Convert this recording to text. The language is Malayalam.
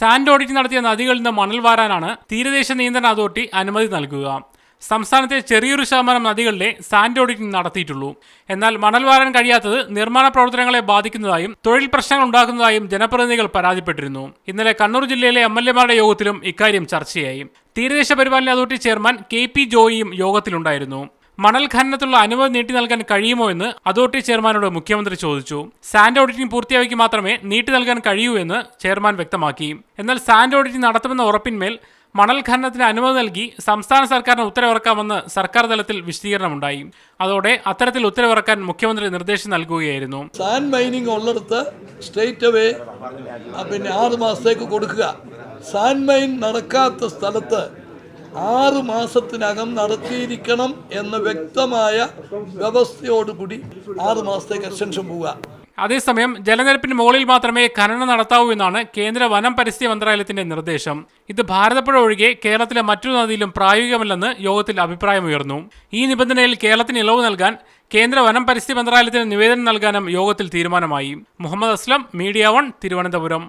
സാൻഡ് ഓഡിറ്റ് നടത്തിയ നദികളിൽ നിന്ന് മണൽ വാരാനാണ് തീരദേശ നിയന്ത്രണ അതോറിറ്റി അനുമതി നൽകുക. സംസ്ഥാനത്തെ ചെറിയൊരു ശതമാനം നദികളിലെ സാൻഡ് ഓഡിറ്റിംഗ് നടത്തിയിട്ടുള്ളൂ. എന്നാൽ മണൽ വാരാൻ കഴിയാത്തത് നിർമ്മാണ പ്രവർത്തനങ്ങളെ ബാധിക്കുന്നതായും തൊഴിൽ പ്രശ്നങ്ങൾ ഉണ്ടാക്കുന്നതായും ജനപ്രതിനിധികൾ പരാതിപ്പെട്ടിരുന്നു. ഇന്നലെ കണ്ണൂർ ജില്ലയിലെ MLA-മാരുടെ യോഗത്തിലും ഇക്കാര്യം ചർച്ചയായി. തീരദേശ പരിപാലന അതോറിറ്റി ചെയർമാൻ KP ജോയിയും യോഗത്തിലുണ്ടായിരുന്നു. മണൽ ഖനനത്തിലുള്ള അനുമതി നീട്ടി നൽകാൻ കഴിയുമോ എന്ന് അതോറിറ്റി ചെയർമാനോട് മുഖ്യമന്ത്രി ചോദിച്ചു. സാൻഡ് ഓഡിറ്റിംഗ് പൂർത്തിയാക്കി മാത്രമേ നീട്ടി നൽകാൻ കഴിയൂ എന്ന് ചെയർമാൻ വ്യക്തമാക്കി. എന്നാൽ സാൻഡ് ഓഡിറ്റിംഗ് നടത്തുമെന്ന ഉറപ്പിന്മേൽ മണൽ ഖനനത്തിന് അനുമതി നൽകി സംസ്ഥാന സർക്കാരിന് ഉത്തരവിറക്കാമെന്ന് സർക്കാർ തലത്തിൽ വിശദീകരണമുണ്ടായി. അതോടെ അത്തരത്തിൽ ഉത്തരവിറക്കാൻ മുഖ്യമന്ത്രി നിർദ്ദേശം നൽകുകയായിരുന്നു. സാൻഡ് മൈനിങ് ഉള്ളിടത്ത് സ്ട്രേറ്റ് അവേ 6 മാസത്തേക്ക് കൊടുക്കുക. സാൻഡ് മൈൻ നടക്കാത്ത സ്ഥലത്ത് 6 മാസത്തിനകം നടത്തിയിരിക്കണം എന്ന വ്യക്തമായ വ്യവസ്ഥയോടുകൂടി 6 മാസത്തേക്ക് എക്സ്റ്റൻഷൻ പോവുക. അതേസമയം ജലനിരപ്പിന് മുകളിൽ മാത്രമേ ഖനനം നടത്താവൂ എന്നാണ് കേന്ദ്ര വനം പരിസ്ഥിതി മന്ത്രാലയത്തിന്റെ നിർദ്ദേശം. ഇത് ഭാരതപ്പുഴ ഒഴികെ കേരളത്തിലെ മറ്റൊരു നദിയിലും പ്രായോഗികമല്ലെന്ന് യോഗത്തിൽ അഭിപ്രായമുയർന്നു. ഈ നിബന്ധനയിൽ കേരളത്തിന് ഇളവ് നൽകാൻ കേന്ദ്ര വനം പരിസ്ഥിതി മന്ത്രാലയത്തിന് നിവേദനം നൽകാനും യോഗത്തിൽ തീരുമാനമായി. മുഹമ്മദ് അസ്ലം, മീഡിയ 1, തിരുവനന്തപുരം.